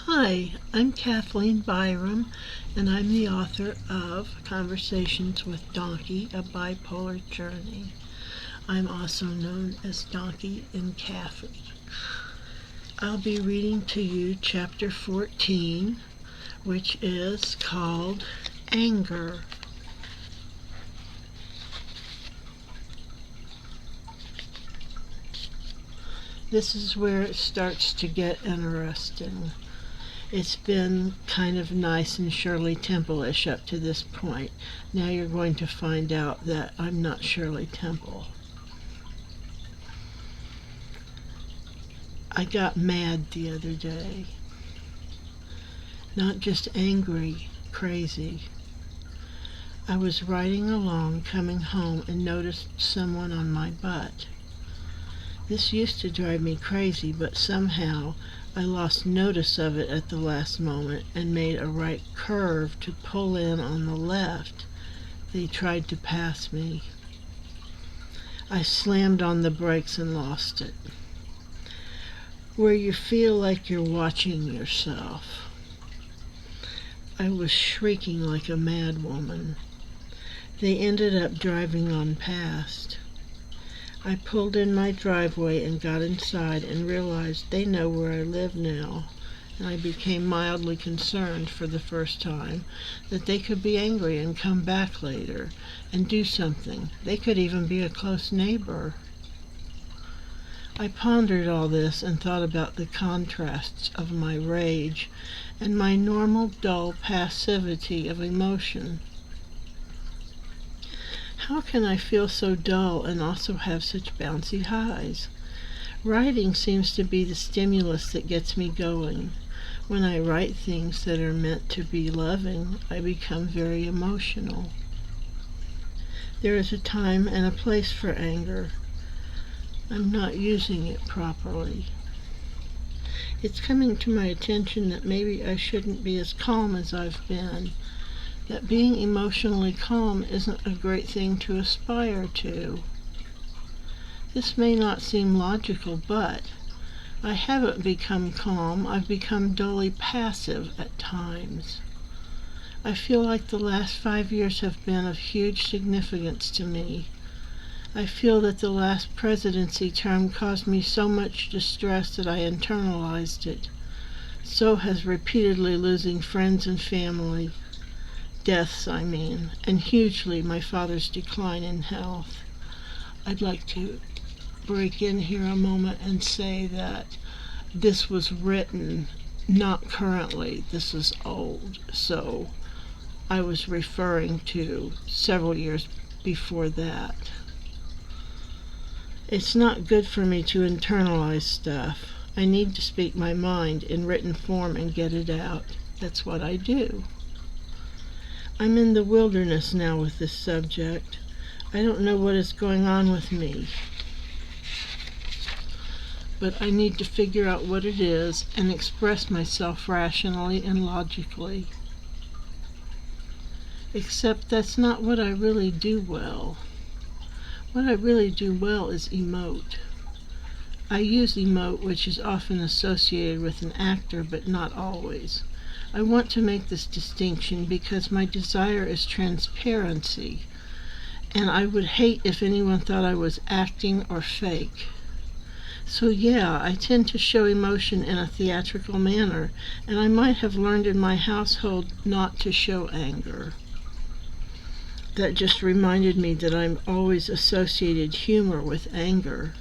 Hi, I'm Kathleen Byram, and I'm the author of Conversations with Dawnkey, A Bipolar Journey. I'm also known as Dawnkey and Kathy. I'll be reading to you Chapter 14, which is called Anger. This is where it starts to get interesting. It's been kind of nice and Shirley Temple-ish up to this point. Now you're going to find out that I'm not Shirley Temple. I got mad the other day. Not just angry, crazy. I was riding along coming home and noticed someone on my butt. This used to drive me crazy, but somehow I lost notice of it at the last moment and made a right curve to pull in on the left. They tried to pass me. I slammed on the brakes and lost it. Where you feel like you're watching yourself. I was shrieking like a mad woman. They ended up driving on past. I pulled in my driveway and got inside and realized they know where I live now, and I became mildly concerned for the first time that they could be angry and come back later and do something. They could even be a close neighbor. I pondered all this and thought about the contrasts of my rage and my normal dull passivity of emotion. How can I feel so dull and also have such bouncy highs? Writing seems to be the stimulus that gets me going. When I write things that are meant to be loving, I become very emotional. There is a time and a place for anger. I'm not using it properly. It's coming to my attention that maybe I shouldn't be as calm as I've been. That being emotionally calm isn't a great thing to aspire to. This may not seem logical, but I haven't become calm. I've become dully passive at times. I feel like the last 5 years have been of huge significance to me. I feel that the last presidency term caused me so much distress that I internalized it. So has repeatedly losing friends and family. Deaths, I mean, and hugely my father's decline in health. I'd like to break in here a moment and say that this was written not currently. This is old, so I was referring to several years before that. It's not good for me to internalize stuff. I need to speak my mind in written form and get it out. That's what I do. I'm in the wilderness now with this subject. I don't know what is going on with me, but I need to figure out what it is and express myself rationally and logically. Except that's not what I really do well. What I really do well is emote. I use emote, which is often associated with an actor, but not always. I want to make this distinction because my desire is transparency, and I would hate if anyone thought I was acting or fake. So yeah, I tend to show emotion in a theatrical manner, and I might have learned in my household not to show anger. That just reminded me that I've always associated humor with anger.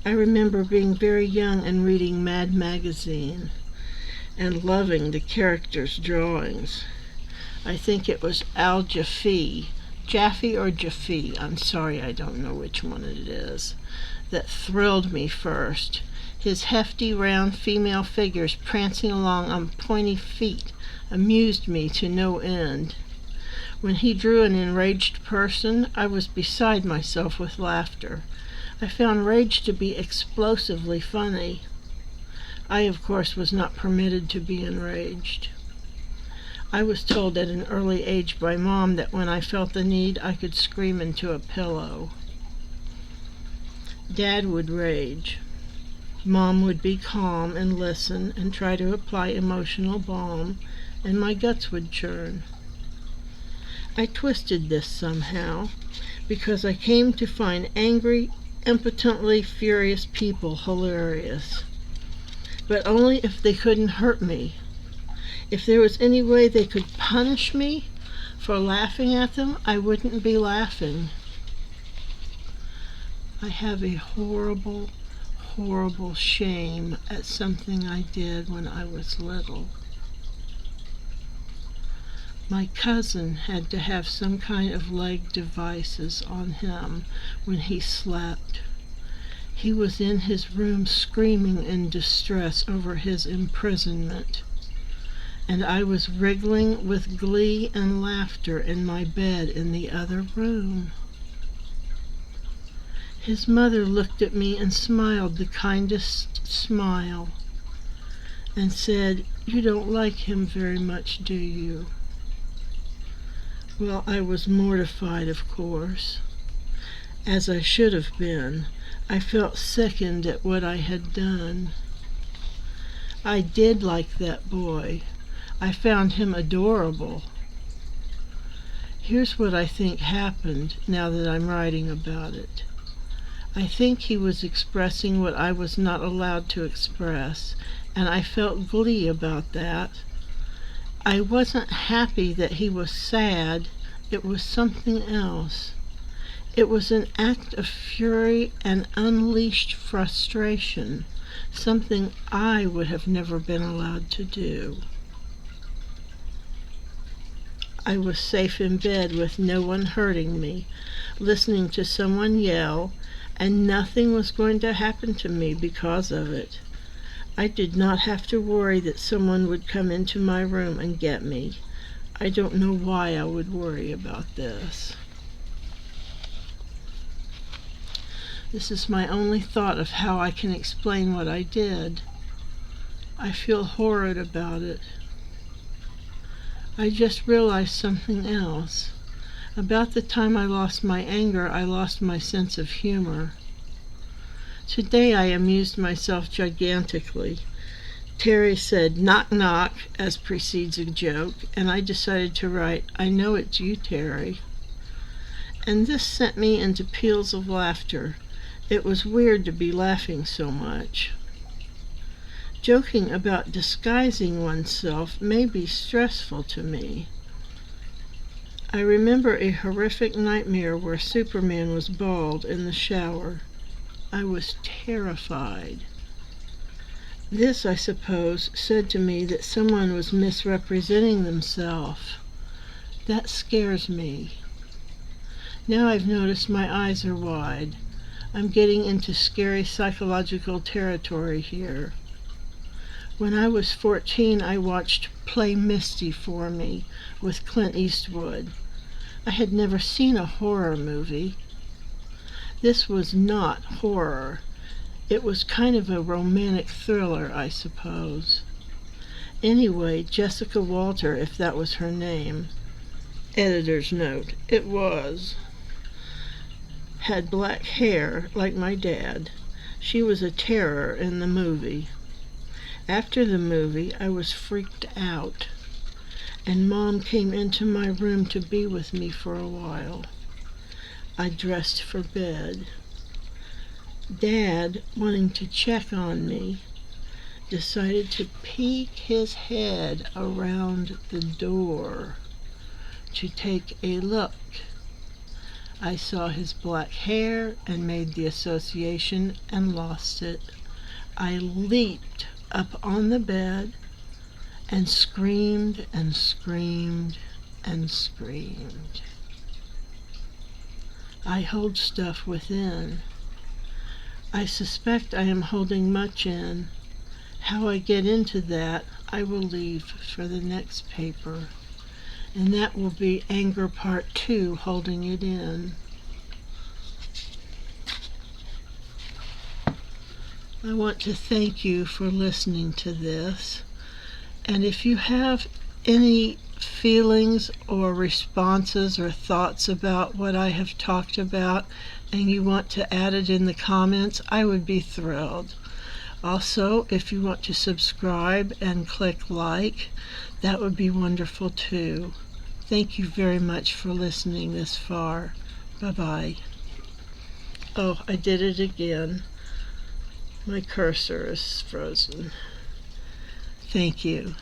I remember being very young and reading Mad Magazine and loving the characters' drawings. I think it was Al Jaffe or Jaffe, I'm sorry, I don't know which one it is, that thrilled me first. His hefty, round female figures prancing along on pointy feet amused me to no end. When he drew an enraged person, I was beside myself with laughter. I found rage to be explosively funny. I, of course, was not permitted to be enraged. I was told at an early age by Mom that when I felt the need, I could scream into a pillow. Dad would rage. Mom would be calm and listen and try to apply emotional balm, and my guts would churn. I twisted this somehow, because I came to find angry, impotently furious people hilarious. But only if they couldn't hurt me. If there was any way they could punish me for laughing at them, I wouldn't be laughing. I have a horrible, horrible shame at something I did when I was little. My cousin had to have some kind of leg devices on him when he slept. He was in his room screaming in distress over his imprisonment, and I was wriggling with glee and laughter in my bed in the other room. His mother looked at me and smiled the kindest smile and said, "You don't like him very much, do you?" Well, I was mortified, of course, as I should have been. I felt sickened at what I had done. I did like that boy. I found him adorable. Here's what I think happened now that I'm writing about it. I think he was expressing what I was not allowed to express, and I felt glee about that. I wasn't happy that he was sad. It was something else. It was an act of fury and unleashed frustration, something I would have never been allowed to do. I was safe in bed with no one hurting me, listening to someone yell, and nothing was going to happen to me because of it. I did not have to worry that someone would come into my room and get me. I don't know why I would worry about this. This is my only thought of how I can explain what I did. I feel horrid about it. I just realized something else. About the time I lost my anger, I lost my sense of humor. Today I amused myself gigantically. Terry said, "Knock, knock," as precedes a joke, and I decided to write, "I know it's you, Terry." And this sent me into peals of laughter. It was weird to be laughing so much. Joking about disguising oneself may be stressful to me. I remember a horrific nightmare where Superman was bald in the shower. I was terrified. This, I suppose, said to me that someone was misrepresenting themselves. That scares me. Now I've noticed my eyes are wide. I'm getting into scary psychological territory here. When I was 14, I watched Play Misty for Me with Clint Eastwood. I had never seen a horror movie. This was not horror. It was kind of a romantic thriller, I suppose. Anyway, Jessica Walter, if that was her name, editor's note, it was, had black hair like my dad. She was a terror in the movie. After the movie, I was freaked out, and Mom came into my room to be with me for a while. I dressed for bed. Dad, wanting to check on me, decided to peek his head around the door to take a look. I saw his black hair and made the association and lost it. I leaped up on the bed and screamed and screamed and screamed. I hold stuff within. I suspect I am holding much in. How I get into that, I will leave for the next paper. And that will be Anger Part 2, Holding It In. I want to thank you for listening to this. And if you have any feelings or responses or thoughts about what I have talked about and you want to add it in the comments, I would be thrilled. Also, if you want to subscribe and click like, that would be wonderful too. Thank you very much for listening this far. Bye-bye. Oh, I did it again. My cursor is frozen. Thank you.